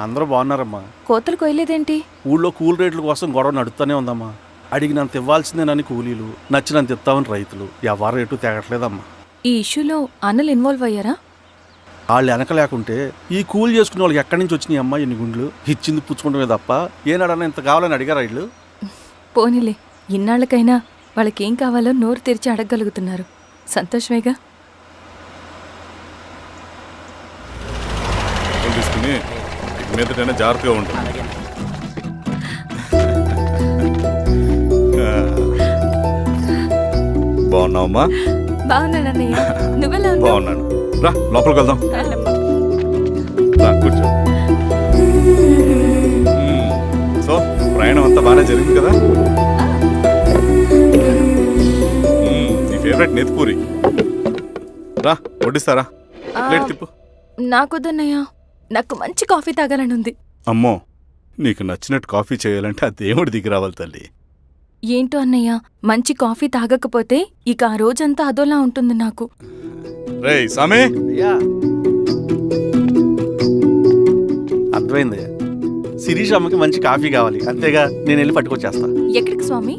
అందరూ బాగున్నారమ్మా. కోతలు కొయ్యలేదేంటి? ఊళ్ళో కూల్ రేట్ల కోసం గొడవ నడుస్తూనే ఉందమ్మా. అడిగినంత ఇవ్వాల్సిందేనని కూలీలు, నచ్చినంత ఇస్తామని రైతులు. ఎవరు రేటు తేగట్లేదమ్మా. ఈ ఇష్యూలో అన్నలు ఇన్వాల్వ్ అయ్యారా? వాళ్ళు వెనక లేకుంటే ఈ కూలి చేసుకునే వాళ్ళకి ఎక్కడి నుంచి వచ్చినాయి అమ్మా ఎన్ని గుండ్లు? ఇచ్చింది పుచ్చుకుంటమే తప్ప ఏనాడన్నా ఇంత కావాలని అడిగారు వీళ్ళు. పోనీలే, ఇన్నాళ్ళకైనా వాళ్ళకేం కావాలో నోరు తెరిచి అడగగలుగుతున్నారు. సంతోషమేగా. తీసుకుని మీదటైనా జాగ్రత్తగా ఉంటుంది. బాగున్నావమ్మా? బాగున్నానన్నయ్య, నువ్వెలా ఉన్నావు? బాగున్నాను. రా లోపలికి వెళ్దాం. రా కూర్చో. సో ప్రయాణం అంతా బాగానే జరిగింది కదా? నీ ఫేవరెట్ నెత్తిపూరి. రా వడ్డిస్తారా? ప్లేట్ తిప్పు. నాకొద్దన్నయ్య, నాకు మంచి కాఫీ తాగాలని ఉంది. అమ్మో, నీకు నచ్చినట్టు కాఫీ చేయాలంటే ఆ దేవుడి దిగి రావాలి తల్లి. ఏంటో అన్నయ్య, మంచి కాఫీ తాగకపోతే ఇక ఆ రోజంతా అదోలా ఉంటుంది నాకు. రేయ్ సామే, అయ్యా అర్థమైంది. శిరీష్ అమ్మకి మంచి కాఫీ కావాలి, అంతేగా నేను వెళ్ళి పట్టుకొచ్చేస్తా. ఎక్కడికి స్వామి?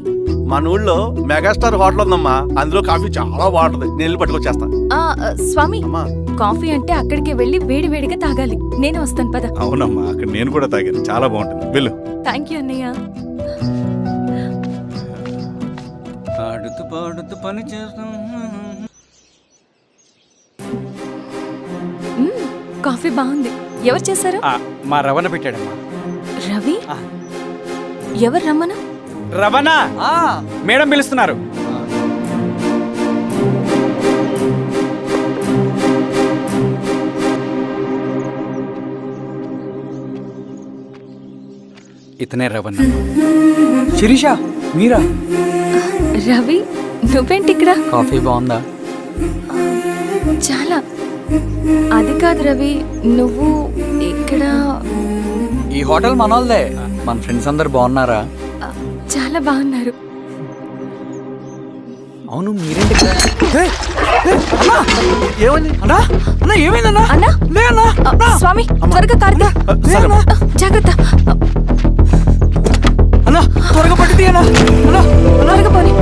మన ఊళ్ళో మెగాస్టార్ హోటల్ ఉందమ్మా, అందులో కాఫీ చాలా బాగుంటది. నేను వెళ్ళి పట్టుకొచ్చేస్తా. స్వామి, అమ్మా కాఫీ అంటే అక్కడికి వెళ్ళి వేడి వేడిగా తాగాలి. నేను వస్తాను పద. అవునమ్మా, అక్కడ నేను కూడా తాగాను, చాలా బాగుంటుంది. వెళ్ళు. థ్యాంక్ యూ అన్నయ్య. ఆడుతూ పాడుతూ పని చేస్తాం. కాఫీ బాగుంది. ఎవరు చేశారు? మా రవణ పెట్టాడమ్మా. రవి? ఎవరు రమ్మను? రవణ మేడం పిలుస్తున్నారు. ఇతనే రవణ. శిరీష, మీరా? రవి, నువ్వేంటి ఇక్కడ? కాఫీ బాగుందా? చాలా. అది కాదు రవి, నువ్వు ఇక్కడ? ఈ హోటల్ మనోల్దే. మన ఫ్రెండ్స్ అందరు బాగున్నారా? చాలా బాగున్నారు. అవును, మీరేంటి ఇక్కడ? ఏమని అన్నా, అన్నా ఏమైందన్నా? అన్నా, లే అన్నా. స్వామి త్వరగా కారుతా. జాగ్రత్త. అన్నా త్వరగా పట్టిది అన్నా. అన్నా త్వరగా పోనీ.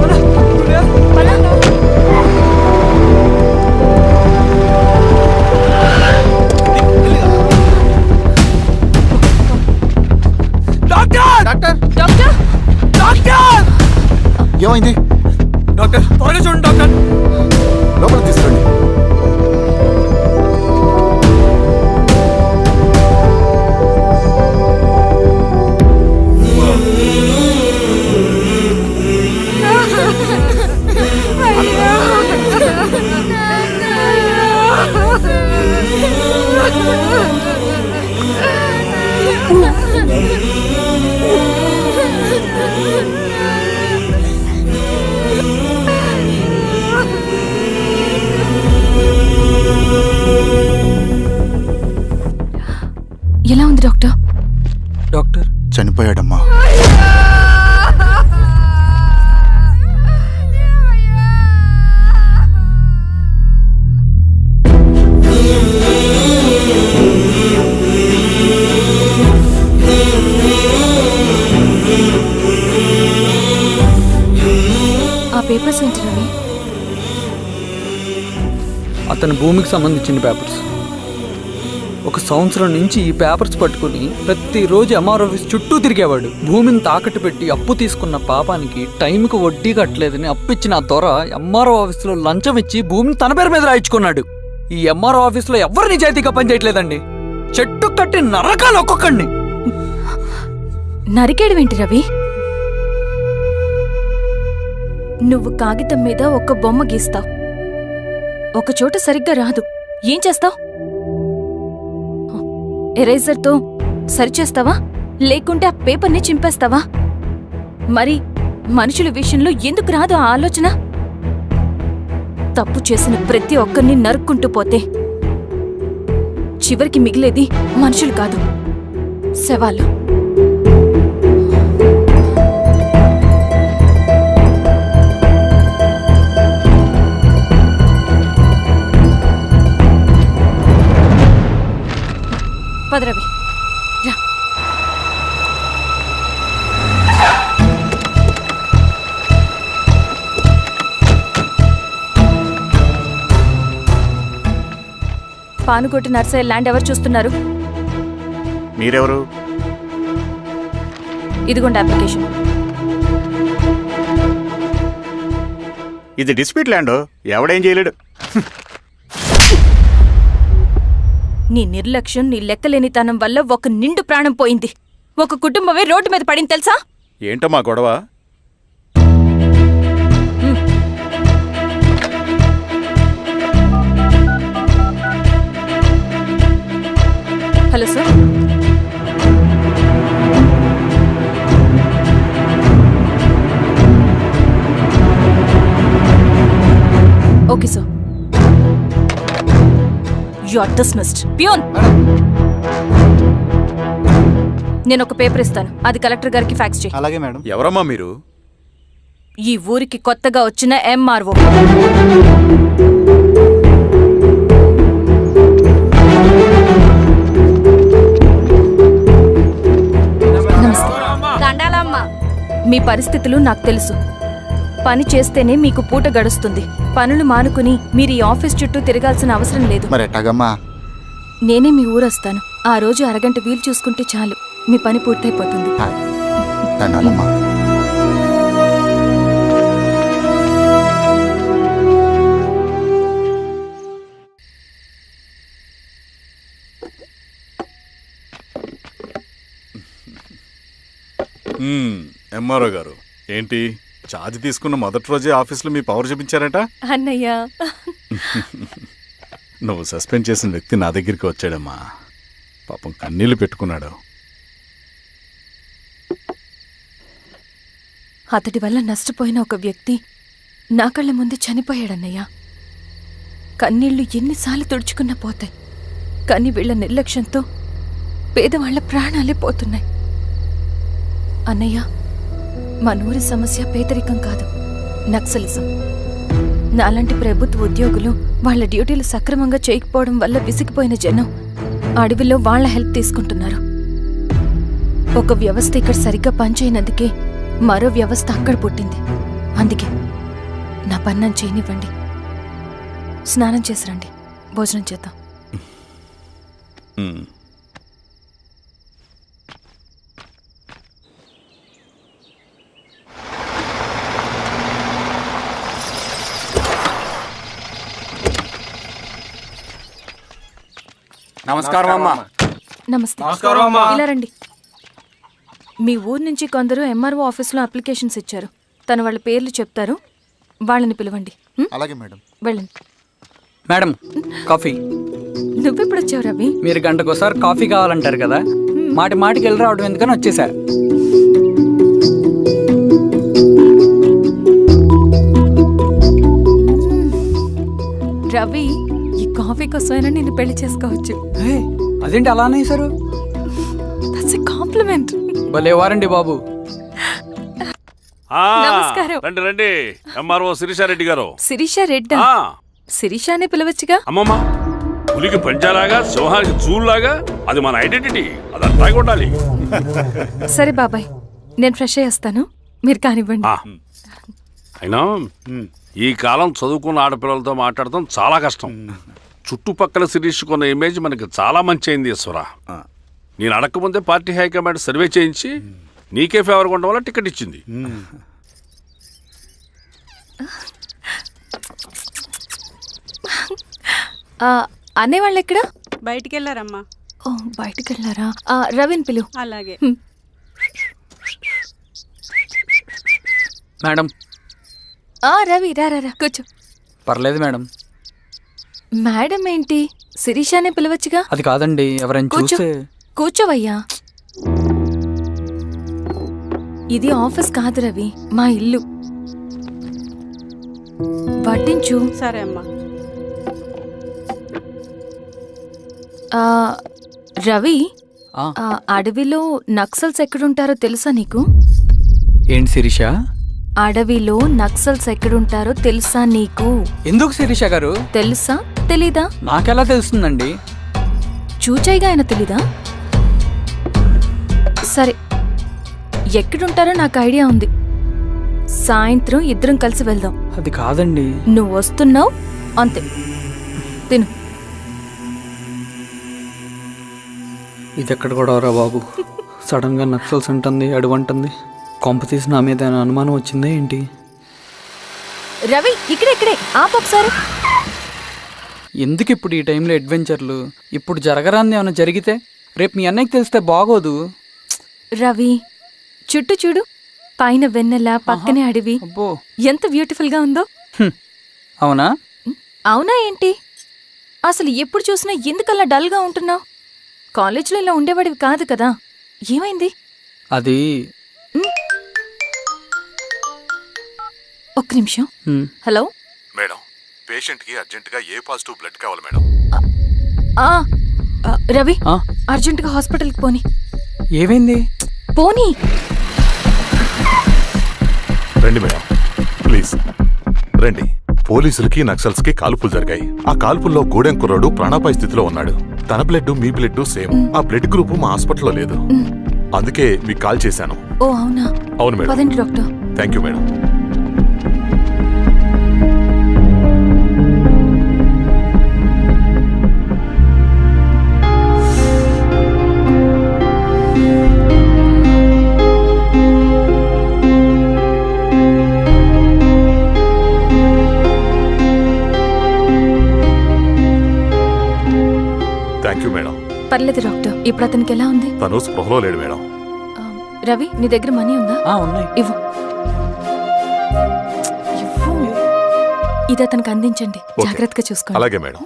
Doctor doctor, doctor! ఏమైంది? డాక్టర్ త్వరగా చూడండి డాక్టర్. లోపల తీసుకురండి. ఎలా ఉంది డాక్టర్? డాక్టర్ చనిపోయాడమ్మా. ఆ పేపర్స్ ఏంటి రవి? అతని భూమికి సంబంధించిన పేపర్స్. ఒక సంవత్సరం నుంచి ఈ పేపర్స్ పట్టుకుని ప్రతిరోజు ఎంఆర్ ఆఫీస్ చుట్టూ తిరిగేవాడు. భూమిని తాకట్టు పెట్టి అప్పు తీసుకున్న పాపానికి టైంకి వడ్డీ కట్టలేదని అప్పిచ్చిన ఆ దొర ఎంఆర్ఓ ఆఫీస్లో లంచం ఇచ్చి భూమిని తన పేరు మీద రాయించుకున్నాడు. ఈ ఎంఆర్ఓ ఆఫీస్లో ఎవరు నిజాయితీగా పనిచేయట్లేదండి. చెట్టు కట్టి నరకాలు ఒక్కొక్కడిని. నరికేడవేంటి రవి? నువ్వు కాగితం మీద ఒక బొమ్మ గీస్తావు, ఒక చోట సరిగ్గా రాదు. ఏం చేస్తావు? ఎరేజర్తో సరిచేస్తావా, లేకుంటే ఆ పేపర్ని చింపేస్తావా? మరి మనుషుల విషయంలో ఎందుకు రాదు ఆ ఆలోచన? తప్పు చేసిన ప్రతి ఒక్కరిని నరుక్కుంటూ పోతే చివరికి మిగిలేది మనుషులు కాదు, శవాలు. పద రవి, రా. పానుకోటి నర్సయ్య ల్యాండ్ ఎవరు చూస్తున్నారు? మీరెవరు? ఇదిగోండి అప్లికేషన్. ఇది డిస్ప్యూట్ ల్యాండ్, ఎవడేం చేయలేడు. నీ నిర్లక్ష్యం, నీ లెక్కలేనితనం వల్ల ఒక నిండు ప్రాణం పోయింది. ఒక కుటుంబమే రోడ్డు మీద పడింది తెలుసా? ఏంటో మా గొడవ? Hello sir. Okay sir. You are dismissed. Peon, నేను ఒక పేపర్ ఇస్తాను, అది కలెక్టర్ గారికి ఫ్యాక్స్ చేయి. అలాగే మేడం. ఎవరమ్మా మీరు? ఈ ఊరికి కొత్తగా వచ్చిన ఎంఆర్ఓ. మీ పరిస్థితులు నాకు తెలుసు. పని చేస్తేనే మీకు పూట గడుస్తుంది. పనులు మానుకుని మీరు ఈ ఆఫీస్ చుట్టూ తిరగాల్సిన అవసరం లేదు. మరి ఎట్టాగమ్మా? నేనే మీ ఊరొస్తాను. ఆ రోజు అరగంట వీలు చూసుకుంటే చాలు, మీ పని పూర్తయిపోతుంది. దండాలమ్మా. ఎంఆర్ఓ గారు, ఏంటి ఛార్జ్ తీసుకున్న మొదటి రోజే ఆఫీస్లో మీ పవర్ చూపించారట? అన్నయ్య, నువ్వు సస్పెండ్ చేసిన వ్యక్తి నా దగ్గరికి వచ్చాడమ్మా. పాపం కన్నీళ్లు పెట్టుకున్నాడు. అతడి వల్ల నష్టపోయిన ఒక వ్యక్తి నా కళ్ళ ముందు చనిపోయాడన్నయ్య. కన్నీళ్లు ఎన్నిసార్లు తుడుచుకున్నా పోతాయి, కానీ వీళ్ల నిర్లక్ష్యంతో పేదవాళ్ల ప్రాణాలే పోతున్నాయి. అన్నయ్య, మనూరి సమస్య పేదరికం కాదు, నక్సలిజం. నాలాంటి ప్రభుత్వ ఉద్యోగులు వాళ్ళ డ్యూటీలు సక్రమంగా చేయకపోవడం వల్ల విసిగిపోయిన జనం అడవిలో వాళ్ల హెల్ప్ తీసుకుంటున్నారు. ఒక వ్యవస్థ ఇక్కడ సరిగ్గా పనిచేయనందుకే మరో వ్యవస్థ అక్కడ పుట్టింది. అందుకే నా పన్నం చేయనివ్వండి. స్నానం చేసి రండి, భోజనం చేద్దాం. నమస్కారం అమ్మా. నమస్తే. ఇలా రండి. మీ ఊరు నుంచి కొందరు ఎంఆర్ఓ ఆఫీస్లో అప్లికేషన్స్ ఇచ్చారు. తను వాళ్ళ పేర్లు చెప్తారు, వాళ్ళని పిలవండి. అలాగే మేడం. వెళ్ళండి. Madam, coffee. నువ్వెప్పుడు వచ్చావు రవి? మీరు గంటకోసారి కాఫీ కావాలంటారు కదా, మాటి మాటికి వెళ్ళి రావడం ఎందుకని వచ్చేసా. రవి, ఈ కాఫీ కోసమైనా నేను పెళ్లి చేసుకోవచ్చు. అదేంటి అలా అనేసారు? That's a compliment. భలేవారండి బాబు. నమస్కారం. రండి రండి. ఎంఆర్ఓ శిరీషారెడ్డి గారు. శిరీష రెడ్డా? శిరీష అనే పిలవచ్చుగా. అమ్మమ్మ, పులికి పంచాలాగా సింహానికి చూలాగా అది మన ఐడెంటిటీ, అదంతా ఉండాలి. సరే బాబాయ్, నేను ఫ్రెష్ అయ్యేస్తాను, మీరు కానివ్వండి. అయినా ఈ కాలం చదువుకున్న ఆడపిల్లలతో మాట్లాడటం చాలా కష్టం. చుట్టుపక్కల శిరీష్ కొన్న ఇమేజ్ మనకి చాలా మంచి అయింది ఈశ్వర. నేను అడగకముందే పార్టీ హైకమాండ్ సర్వే చేయించి నీకే ఫేవర్గా ఉండడం వల్ల టికెట్ ఇచ్చింది. అనేవాళ్ళు ఎక్కడ? బయటికి వెళ్ళారమ్మా. ఓ, బయటికి వెళ్ళారా? రవిని పిలువు. అలాగే. మేడం. రవి రా రా, కూర్చో. పర్లేదు మేడం. మేడం ఏంటి, శిరీషానే పిలవచ్చుగా. అది కాదండి, ఎవరైనా చూస్తే. కూర్చోవయ్యా. ఇది ఆఫీస్ కాదు రవి, మా ఇల్లు. పట్టించు. సరే అమ్మా. రవి, అడవిలో నక్సల్స్ ఎక్కడుంటారో తెలుసా నీకు? ఏంటి శిరీష? అడవిలో నక్సల్స్ ఎక్కడుంటారో తెలుసా నీకు? ఎందుకు శిరీష గారు? తెలుసా తెలీదా? నాకెలా తెలుస్తుందండి? చూచాయిగా ఆయన తెలీదా? సరే, ఎక్కడుంటారో నాకు ఐడియా ఉంది. సాయంత్రం ఇద్దరం కలిసి వెళ్దాం. అది కాదండి. నువ్వు వస్తున్నావు అంతే. తిను. ఇది ఎక్కడ గొడవరా బాబు? సడన్గా నక్సల్స్ అంటుంది, అడువంటుంది. కొంప తీసి నా మీద ఏమైనా అనుమానం వచ్చిందా ఏంటి? రవి, ఇక్కడే ఆపు ఒకసారి. ఎందుకు ఇప్పుడు ఈ టైంలో అడ్వెంచర్లు? ఇప్పుడు జరగరాంది ఏమైనా జరిగితే రేపు మీ అన్నయ్యకి తెలిస్తే బాగోదు. రవి, చుట్టూ చూడు. పైన వెన్నెల, పక్కనే అడవి. అబ్బో, ఎంత బ్యూటిఫుల్ గా ఉందో. అవునా? అవునా ఏంటి? అసలు ఎప్పుడు చూసినా ఎందుకలా డల్ గా ఉంటున్నావు? కాలేజీలో ఇలా ఉండేవాడివి కాదు కదా, ఏమైంది? అది ఒక్క నిమిషం. హలో మేడం, పేషెంట్కి అర్జెంటుగా ఏ పాజిటివ్ బ్లడ్ కావాలి మేడం. రవి, ఆ? అర్జెంటుగా హాస్పిటల్కి పోని. ఏమైంది? పోనీ. రండి మేడం, ప్లీజ్ రండి. పోలీసులకి నక్సల్స్కి కాల్పులు జరిగాయి. ఆ కాల్పుల్లో గూడెం కుర్రాడు ప్రాణాపాయ స్థితిలో ఉన్నాడు. తన బ్లడ్ మీ బ్లడ్ సేమ్. ఆ బ్లడ్ గ్రూప్ మా హాస్పిటల్లో లేదు. అందుకే మీకు కాల్ చేశాను. ఓ అవునా? అవును మేడం. పదండి doctor. Thank you madam. Thank you madam. పర్లేదు డాక్టర్. ఇప్పుడు అతనికి ఎలా ఉంది? తను స్పృహలో లేడు మేడం. రవి, నీ దగ్గర మనీ ఉందా? ఉన్నాయి. ఇవ్వు. ఇది అతనికి అందించండి. ఓకే. జాగ్రత్తగా చూసుకోండి. అలాగే మేడం.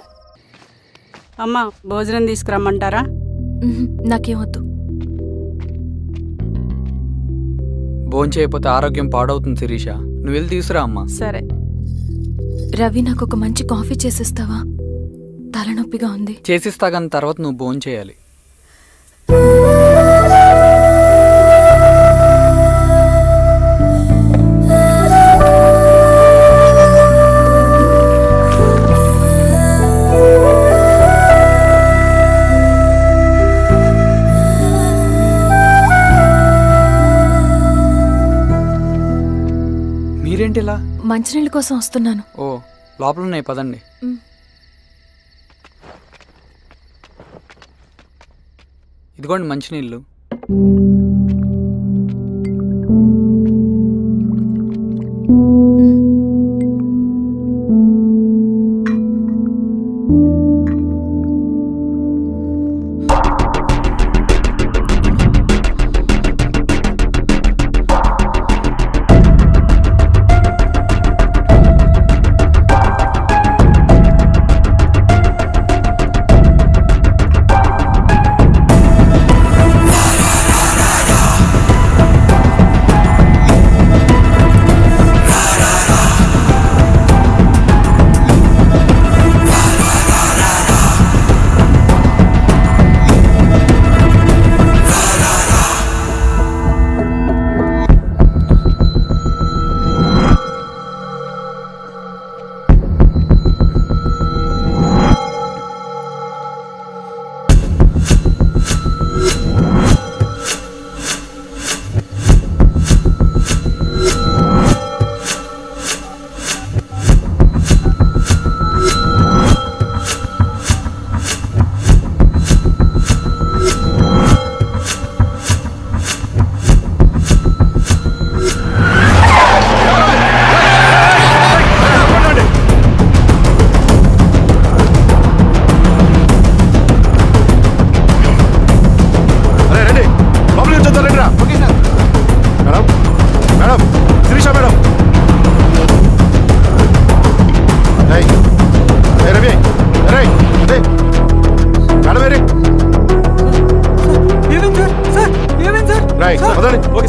అమ్మా, భోజనం తీసుకురమ్మంటారా? నాకేం వద్దు. భోంచేయకపోతే ఆరోగ్యం పాడవుతుంది శిరీష. నువ్వు వెళ్ళి తీసురా అమ్మా. సరే. రవి, నాకు ఒక మంచి కాఫీ చేసిస్తావా? తలనొప్పిగా ఉంది. చేసిస్తా కానీ తర్వాత నువ్వు భోంచేయాలి. మీరేంటిలా? మంచినీళ్ళ కోసం వస్తున్నాను. ఓ, లోపల ఉన్నాయి, పదండి. ఇదిగోండి మంచినీళ్ళు.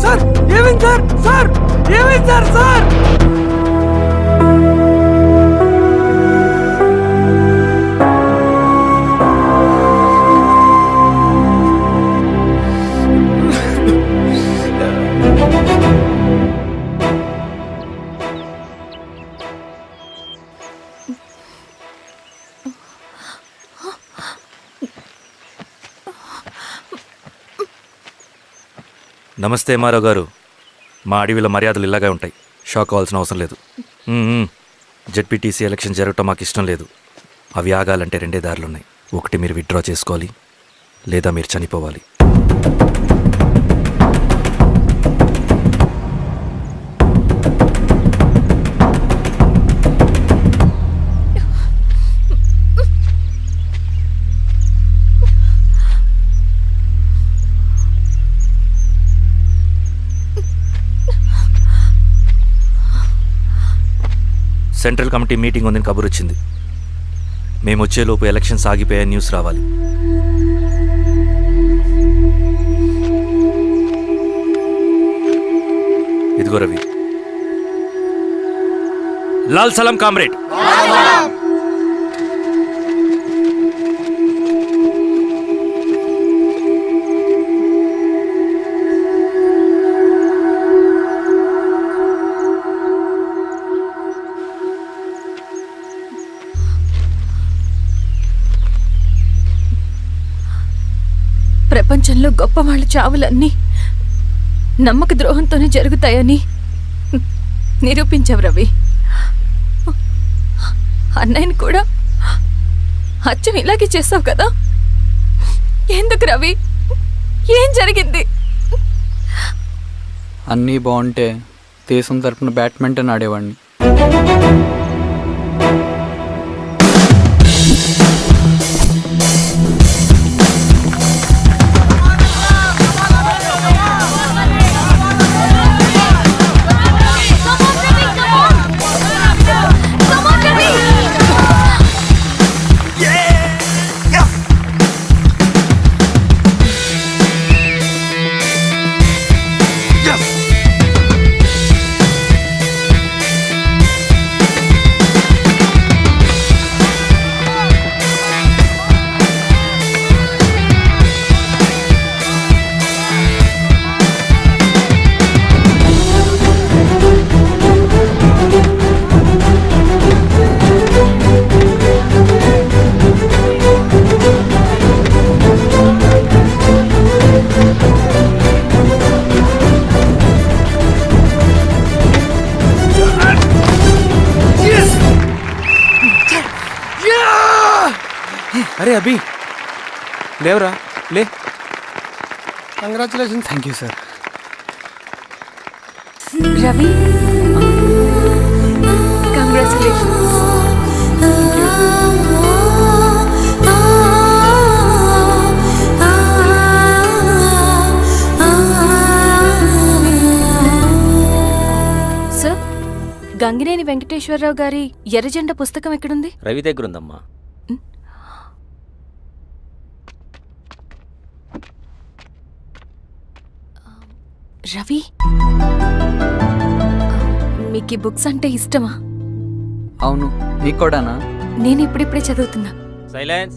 సార్ ఏమైంది సార్? సార్ ఏమైంది సార్? సార్ నమస్తే ఎంఆర్ఓ గారు. మా అడవిలో మర్యాదలు ఇలాగే ఉంటాయి. షాక్ అవ్వాల్సిన అవసరం లేదు. జెడ్పీటీసీ ఎలక్షన్ జరగటం మాకు ఇష్టం లేదు. అవి ఆగాలంటే 2 దారులున్నాయి. ఒకటి మీరు విత్డ్రా చేసుకోవాలి, లేదా మీరు చనిపోవాలి. సెంట్రల్ కమిటీ మీటింగ్ ఉందని కబురు వచ్చింది. మేము వచ్చేలోపు ఎలక్షన్స్ ఆగిపోయే న్యూస్ రావాలి. ఇదిగో రవి. లాల్ సలాం కామ్రేడ్. ప్రపంచంలో గొప్పవాళ్ళ చావులన్నీ నమ్మక ద్రోహంతోనే జరుగుతాయని నిరూపించావు రవి. అన్నయ్యని కూడా అచ్చం ఇలాగే చేస్తావు కదా? ఎందుకు రవి? ఏం జరిగింది? అన్నీ బాగుంటే దేశం తరపున బ్యాడ్మింటన్ ఆడేవాడిని. అరే అభి, లేవరా, లే. Congratulation. Thank you sir. Ravi, congratulations. Sir, Gangineni Venkateswararao గారి ఎర్రజెండా పుస్తకం ఎక్కడుంది? రవి దగ్గర ఉందమ్మా. రవి, మీకు ఈ బుక్స్ అంటే ఇష్టమా? అవును, నీకు కూడానా? నేను ఇప్పుడిప్పుడే చదువుతున్నా. సైలెన్స్.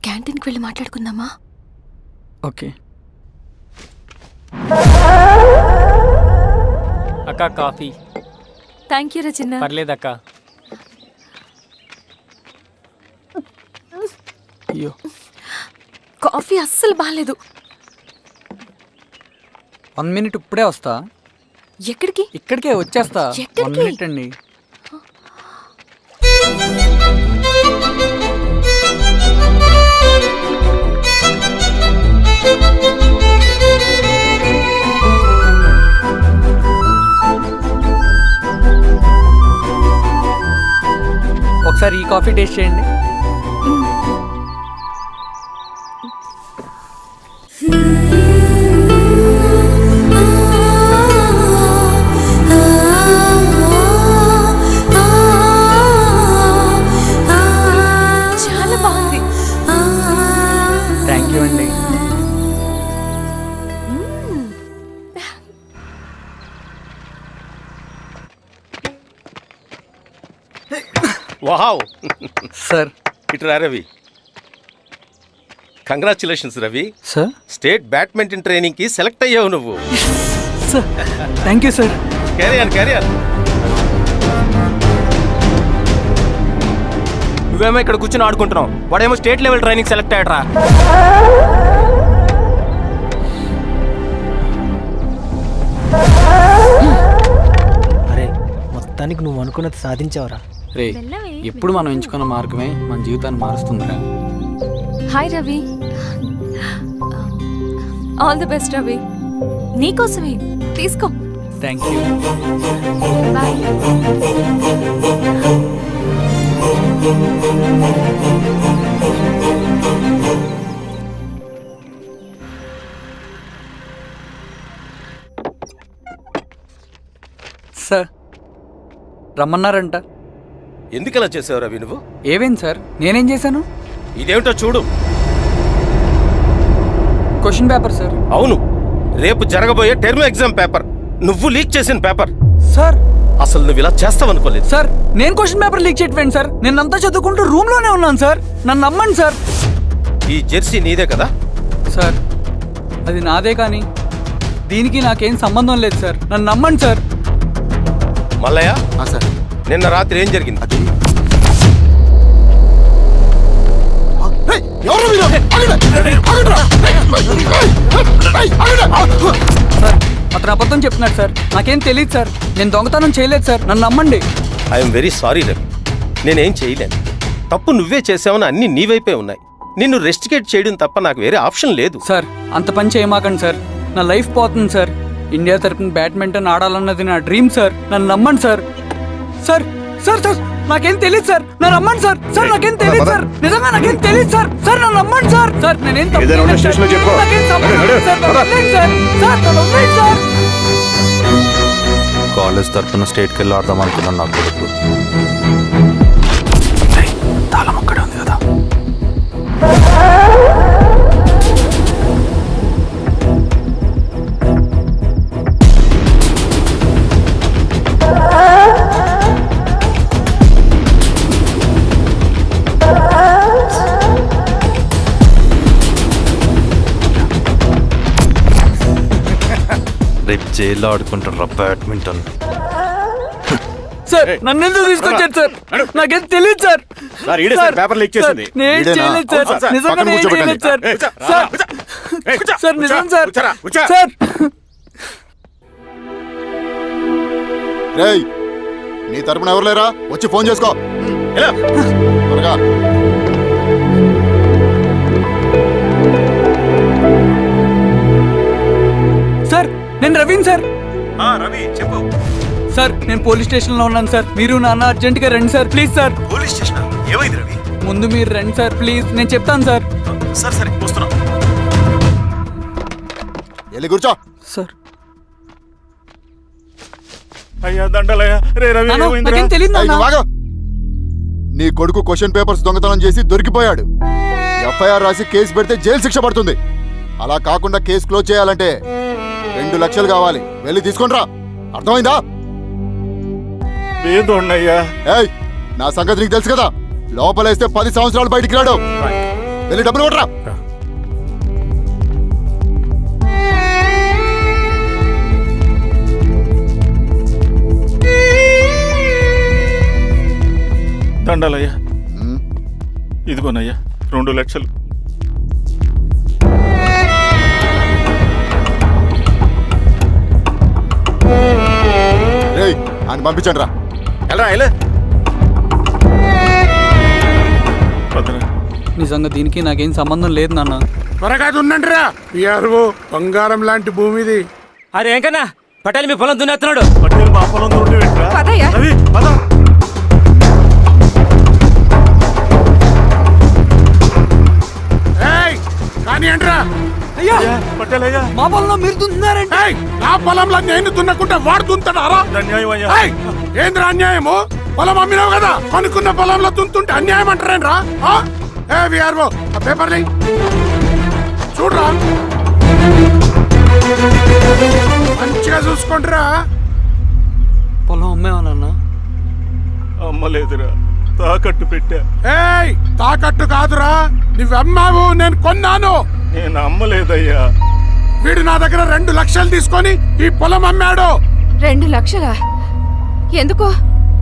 క్యాంటీన్కి వెళ్ళి మాట్లాడుకుందామా? ఓకే. అక్క కాఫీ. థ్యాంక్ యూ రచన. పర్లేదక్క. అయ్యో, కాఫీ అస్సలు బాగాలేదు. 1 మినిట్, ఇప్పుడే వస్తా. ఎక్కడికి? ఇక్కడికే వచ్చేస్తా. ఎక్కడికి? 1 మినిట్ అండి. ఒకసారి ఈ కాఫీ టేస్ట్ చేయండి. చాలా బాగుంది. థ్యాంక్ యూ అండి. Wow, sir. ఇటురా Ravi. Congratulations Ravi. Sir. State badminton training కి సెలెక్ట్ అయ్యావు నువ్వు. Sir, thank you sir. Career నువ్వేమో ఇక్కడ కూర్చొని ఆడుకుంటున్నావు, వాడేమో స్టేట్ లెవెల్ ట్రైనింగ్ సెలెక్ట్ అయ్యాడ్రా. అరే మొత్తానికి నువ్వు అనుకున్నది సాధించావురా. రే, ఎప్పుడు మనం ఎంచుకున్న మార్గమే మన జీవితాన్ని మారుస్తుందిరా. Hi Ravi. All the best Ravi. నీకోసమే తీసుకో. Thank you. బాయ్. సార్ రమ్మన్నారంట. ఎందుకు అలా చేసావు రవి నువ్వు? ఏవేం సార్, నేనేం చేశాను? ఇదేమిటో చూడు. Question paper sir. అవును, రేపు జరగబోయే టర్మ్ ఎగ్జామ్ పేపర్. నువ్వు లీక్ చేసిన పేపర్. సార్ అసలు నువ్వు ఇలా చేస్తావనుకోలేదు. సార్ నేను క్వశ్చన్ పేపర్ లీక్ చేయట్లేండి సార్. నేనంతా చదువుకుంటూ రూమ్ లోనే ఉన్నాను సార్. నన్ను నమ్మండి సార్. ఈ జెర్సీ నీదే కదా? సార్ అది నాదే, కానీ దీనికి నాకేం సంబంధం లేదు సార్. నన్ను నమ్మండి సార్. మల్లయ్య, సార్ నిన్న రాత్రి ఏం జరిగింది? అది సార్ అతను అబద్ధం చెప్తున్నాడు సార్. నాకేం తెలియదు సార్. నేను దొంగతనం చేయలేదు సార్. నన్ను నమ్మండి. ఐఎమ్ వెరీ సారీ రవి, నేనేం చేయలేను. తప్పు నువ్వే చేసావని అన్ని నీ వైపే ఉన్నాయి. నిన్ను రెస్టికేట్ చేయడం తప్ప నాకు వేరే ఆప్షన్ లేదు. సార్ అంత పని చేయమాకండి సార్. నా లైఫ్ పోతుంది సార్. ఇండియా తరపున బ్యాడ్మింటన్ ఆడాలన్నది నా డ్రీమ్ సార్. నన్ను నమ్మండి సార్. సార్ సార్ సార్ నాకేం తెలియదు సార్. నన్ను నమ్మండి సార్. సార్ నాకేం తెలియదు సార్. నిజంగా నాకేం తెలియదు సార్. సార్ నన్ను నమ్మండి సార్. సార్ నేనేం తప్పు చేయలేదు సార్. నాకేం సంబంధం లేదు సార్. నన్ను వదిలేయండి సార్. సార్ నన్ను వదిలేయండి సార్. కాలేజ్ తరఫున స్టేట్కి వెళ్ళి ఆడదాం అనుకున్నాను. నా కొడుకు తాళం అక్కడే ఉంది కదా. రేపు జైల్లో ఆడుకుంటారా బ్యాడ్మింటన్? సార్ నన్ను ఎందుకు తీసుకొచ్చారు సార్? నాకేం తెలియదు సార్. పేపర్ లీక్ చేసింది. నేను చేయలేదు సార్. నిజంగా నేను చేయలేదు సార్. సార్ నిజం సార్. సార్ రేయ్, నీ తరపున ఎవరు లేరా? వచ్చి ఫోన్ చేసుకో త్వరగా. సార్ నేను రవీన్ సార్. రవి చెప్పు. సార్ నేను పోలీస్ స్టేషన్ లో ఉన్నాను సార్. మీరు నాన్న అర్జెంట్ గా రండి sir, please sir. Police station ఏమైంది రవి? ముందు మీరు రండి సార్ ప్లీజ్. నేను చెప్తాను సార్. సరే సరే వస్తున్నా. వెళ్ళి కూర్చో. సార్ అయ్యా దండలయ్యా. రే రవి నాన్న, ఏమైందిరా? నాకేం తెలియదు ఏయ్, నాన్న. నువ్వు ఆగు. నీ కొడుకు క్వశ్చన్ పేపర్స్ దొంగతనం చేసి దొరికిపోయాడు. ఎఫ్ఐఆర్ రాసి కేసు పెడితే జైలు శిక్ష పడుతుంది. అలా కాకుండా కేసు క్లోజ్ చేయాలంటే 2 లక్షలు కావాలి. వెళ్ళి తీసుకొని రా. అర్థమైందా? ఏదో ఉన్నాయ్యా. ఏయ్, నా సంగతి నీకు తెలుసు కదా. లోపలేస్తే 10 సంవత్సరాలు బయటికి రాడు. వెళ్ళి డబ్బులు కొట్టరా. దండాలయ్యా. ఇదిగోనయ్యా 2 లక్షలు. రేయ్, ఆయన పంపించండి రా. ఎలా నిజంగా దీనికి నాకేం సంబంధం లేదు నాన్న. త్వరగా ఉండండి రా. బంగారం లాంటి భూమిది. అరే ఏంకన్నా, పటేల్ మీ పొలం దున్నేస్తున్నాడు. పట్టేలు మా పొలం దూరం పెట్టరా? పదయ్యా. రవి పద. కానీ అంటరా అయ్యా పట్టేలయ్యా. మా పొలంలో మీరు దున్నుతున్నారంటే? నా పొలంలో నేను దున్నకుంటే వాడు దున్నుతాడా? అన్యాయం అయ్యా. ఏంద్రా అన్యాయము? పొలం అమ్మినావు కదా, కొనుక్కున్న పొలంలో దున్నుతుంటే అన్యాయం అంటారేంట్రా? విఆర్ఓ ఆ పేపర్ చూడరా, మంచిగా చూసుకుంటారా. పొలం అమ్మేవానన్నా? అమ్మలేదురా, తాకట్టు పెట్టా. ఏయ్, తాకట్టు కాదురా, నువ్వు అమ్మావు, నేను కొన్నాను. నేను అమ్మలేదయ్యా. వీడు నా దగ్గర 2 లక్షలు తీసుకొని ఈ పొలం అమ్మాడు. 2 లక్షలా? ఎందుకు?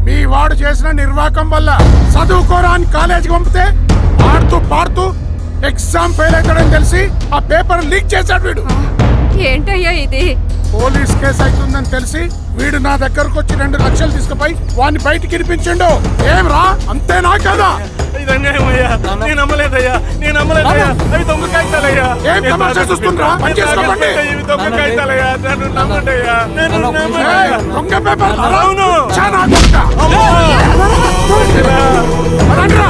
మీ వాడు చేసిన నిర్వాకం వల్ల చదువుకోరాని కాలేజీకి పంపితే ఆడుతూ పాడుతూ ఎగ్జామ్ ఫెయిల్ అవుతాడని తెలిసి ఆ పేపర్ లీక్ చేశాడు వీడు. ఏంటయ్యా ఇది? పోలీస్ కేసు అవుతుందని తెలిసి వీడు నా దగ్గరకు వచ్చి 2 లక్షలు తీసుకుపోయి వాడిని బయటికి ఇరిపించిండు. ఏం రా, అంతేనా కదా? ఏం తమాషా చూస్తుండ్రా? పని చేసుకోండి. ఏయ్, దొంగ పేపర్ చాలా దొంగ. పదండ్రా.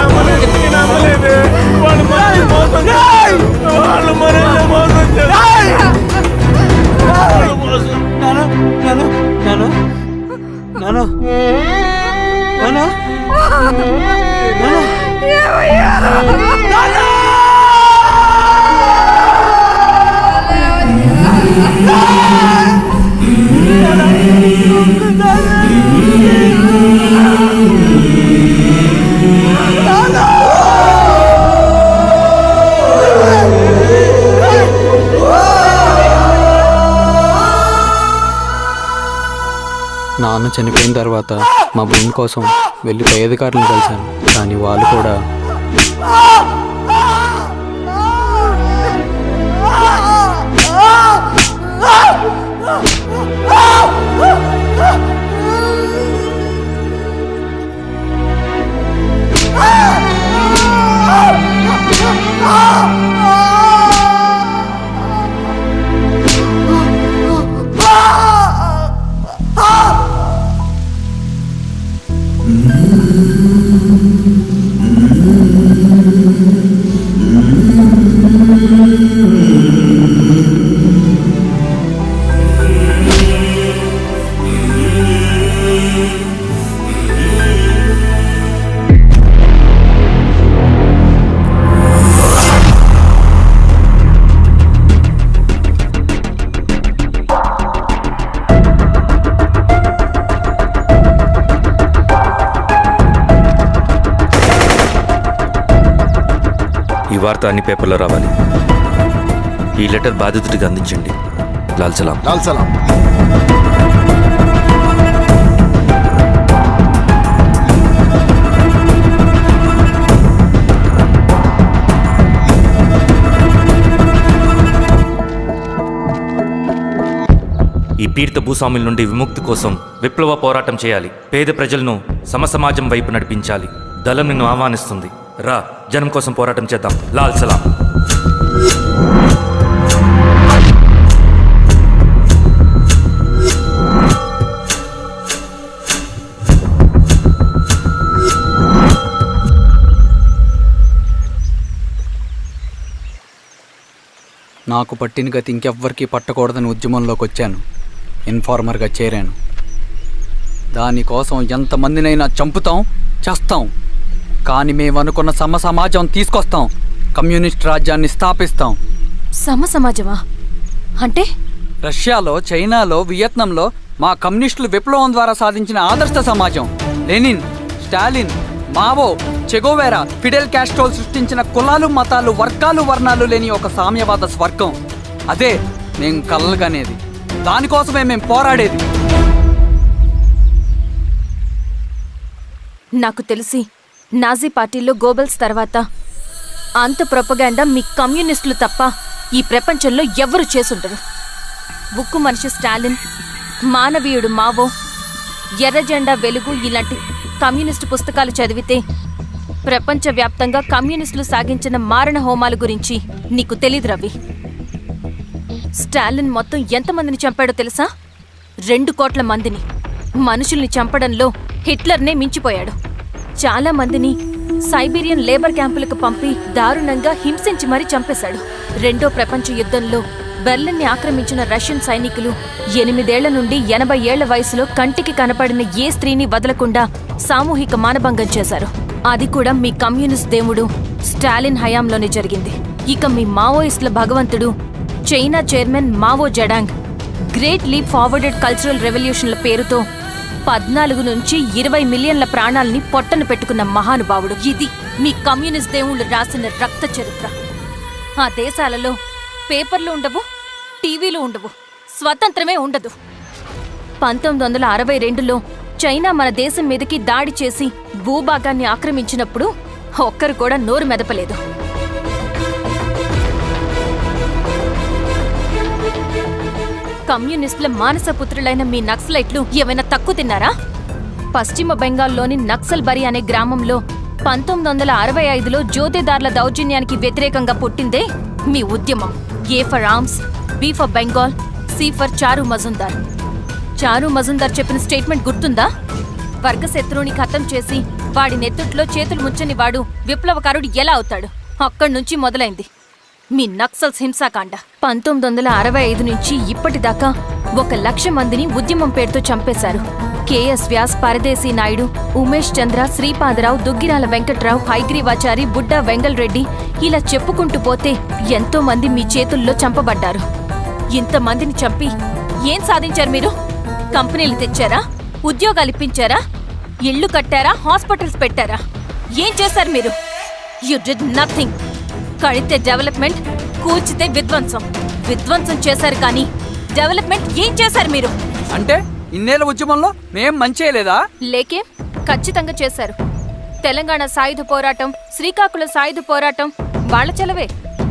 నాన్న చనిపోయిన తర్వాత మా భూమి కోసం వెళ్ళి పై అధికారులను కలిశాను, కానీ వాళ్ళు కూడా ఈ వార్త అన్ని పేపర్లో రావాలి. ఈ లెటర్ బాధితుడికి అందించండి. లాల్ సలాం. లాల్ సలాం. ఈ పీడిత భూస్వాముల నుండి విముక్తి కోసం విప్లవ పోరాటం చేయాలి. పేద ప్రజలను సమసమాజం వైపు నడిపించాలి. దళం నిన్ను ఆహ్వానిస్తుంది. రా, జనం కోసం పోరాటం చేద్దాం. లాల్ సలాం. నాకు పట్టిన గతి ఇంకెవ్వరికీ పట్టకూడదని ఉద్యమంలోకి వచ్చాను. ఇన్ఫార్మర్గా చేరాను. దానికోసం ఎంతమందినైనా చంపుతాం, చేస్తాం. కానీ మేమనుకున్న సమాజం తీసుకొస్తాం. కమ్యూనిస్ట్ రాజ్యాన్ని స్థాపిస్తాం. సమాజమా అంటే? రష్యాలో, చైనాలో, వియత్నంలో మా కమ్యూనిస్టులు విప్లవం ద్వారా సాధించిన ఆదర్శ సమాజం. Lenin, Stalin, Mao, Che Guevara, Fidel క్యాస్ట్రోల్ సృష్టించిన కులాలు, మతాలు, వర్గాలు, వర్ణాలు లేని ఒక సామ్యవాద స్వర్గం. అదే నేను కలలుగనేది. దానికోసమే మేము పోరాడేది. నాకు తెలిసి నాజీ పార్టీలో గోబెల్స్ తర్వాత అంత ప్రొపగాండా మీ కమ్యూనిస్టులు తప్ప ఈ ప్రపంచంలో ఎవ్వరూ చేసుండరు. ఉక్కు మనిషి స్టాలిన్, మానవీయుడు మావో, ఎర్ర జెండా వెలుగు ఇలాంటి కమ్యూనిస్టు పుస్తకాలు చదివితే ప్రపంచవ్యాప్తంగా కమ్యూనిస్టులు సాగించిన మారణ హోమాల గురించి నీకు తెలీదు రవి. స్టాలిన్ మొత్తం ఎంతమందిని చంపాడో తెలుసా? 2 కోట్ల మందిని. మనుషుల్ని చంపడంలో హిట్లర్నే మించిపోయాడు. చాలా మందిని సైబీరియన్ లేబర్ క్యాంపులకు పంపి దారుణంగా హింసించి మరీ చంపేశాడు. 2వ ప్రపంచ యుద్ధంలో బెర్లిన్ని ఆక్రమించిన రష్యన్ సైనికులు 8 ఏళ్ల నుండి 80 ఏళ్ల వయసులో కంటికి కనపడిన ఏ స్త్రీని వదలకుండా సామూహిక మానభంగం చేశారు. అది కూడా మీ కమ్యూనిస్ట్ దేవుడు స్టాలిన్ హయాంలోనే జరిగింది. ఇక మీ మావోయిస్టుల భగవంతుడు China chairman Mao Zedong great leap forwarded cultural రెవల్యూషన్ల పేరుతో 14 నుంచి 20 మిలియన్ల ప్రాణాలని పొట్టను పెట్టుకున్న మహానుభావుడు. ఇది మీ కమ్యూనిస్ట్ దేవుళ్ళు రాసిన రక్త చరిత్ర. ఆ దేశాలలో పేపర్లు ఉండవు, టీవీలు ఉండవు, స్వతంత్రమే ఉండదు. 1962లో చైనా మన దేశం మీదకి దాడి చేసి భూభాగాన్ని ఆక్రమించినప్పుడు ఒక్కరు కూడా నోరు మెదపలేదు. కమ్యూనిస్టుల మానసపుత్రులైన మీ నక్సలైట్లు ఏమైనా తక్కువ తిన్నారా? పశ్చిమ బెంగాల్లోని నక్సల్బరి అనే గ్రామంలో 1965లో జోతేదార్ల దౌర్జన్యానికి వ్యతిరేకంగా పుట్టిందే మీ ఉద్యమం. A for arms, B for Bengal, C for Charu Majumdar. చారు మజుందార్ చెప్పిన స్టేట్మెంట్ గుర్తుందా? వర్గశత్రువుని ఖతం చేసి వాడి నెత్తుట్లో చేతులు ముంచని వాడు విప్లవకారుడు ఎలా అవుతాడు? అక్కడి నుంచి మొదలైంది మీ నక్సల్స్ హింసాకాండ. 1965 నుంచి ఇప్పటిదాకా 1,00,000 మందిని ఉద్యమం పేరుతో చంపేశారు. కేఎస్ వ్యాస్, పరదేశీ నాయుడు, ఉమేష్ చంద్ర, శ్రీపాదరావు, దుగ్గిరాల వెంకట్రావు, హైగ్రీవాచారి, బుడ్డా వెంగల్ రెడ్డి, ఇలా చెప్పుకుంటూ పోతే ఎంతో మంది మీ చేతుల్లో చంపబడ్డారు. ఇంతమందిని చంపి ఏం సాధించారు మీరు? కంపెనీలు తెచ్చారా? ఉద్యోగాలు ఇప్పించారా? ఇళ్లు కట్టారా? హాస్పిటల్స్ పెట్టారా? ఏం చేశారు మీరు? You did nothing. కడితే డెవలప్మెంట్, కూల్చితే విధ్వంసం. విధ్వంసం చేశారు కానీ డెవలప్మెంట్ ఏం చేశారు మీరు? అంటే ఇన్నేళ్ల ఉద్యమంలో మేం మంచి చేయలేదా? లేకే, ఖచ్చితంగా చేశారు. తెలంగాణ సాయుధ పోరాటం, శ్రీకాకుళం సాయుధ పోరాటం వాళ్ళ చలవే.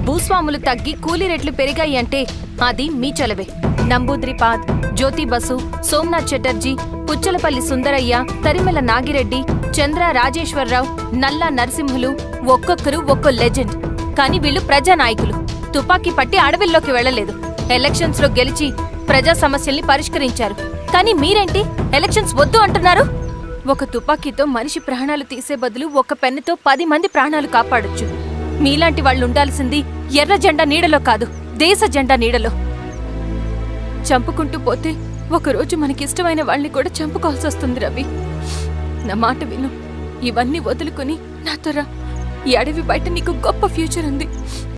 భూస్వాములు తగ్గి కూలీ రేట్లు పెరిగాయి అంటే అది మీ చలవే. నంబూద్రిపాద్, జ్యోతి బసు, సోమనాథ్ చటర్జీ, పుచ్చలపల్లి సుందరయ్య, తరిమెల నాగిరెడ్డి, చంద్ర రాజేశ్వరరావు, నల్లా నరసింహులు ఒక్కొక్కరు ఒక్కో లెజెండ్. కానీ వీళ్ళు ప్రజానాయకులు. తుపాకీ పట్టి అడవిల్లోకి వెళ్లలేదు. ఎలక్షన్స్ లో గెలిచి ప్రజా సమస్యల్ని పరిష్కరించారు. కానీ మీరేంటి ఎలక్షన్స్ వద్దు అంటున్నారు? ఒక తుపాకీతో మనిషి ప్రాణాలు తీసే బదులు ఒక పెన్నుతో 10 మంది ప్రాణాలు కాపాడొచ్చు. మీలాంటి వాళ్ళు ఉండాల్సింది ఎర్ర జెండా నీడలో కాదు, దేశ జెండా నీడలో. చంపుకుంటూ పోతే ఒకరోజు మనకిష్టమైన వాళ్ళని కూడా చంపుకోవాల్సి వస్తుంది రవి. నా మాట విను. ఇవన్నీ వదులుకుని నాతో రా. ఈ అడవి బయట నీకు గొప్ప ఫ్యూచర్ ఉంది.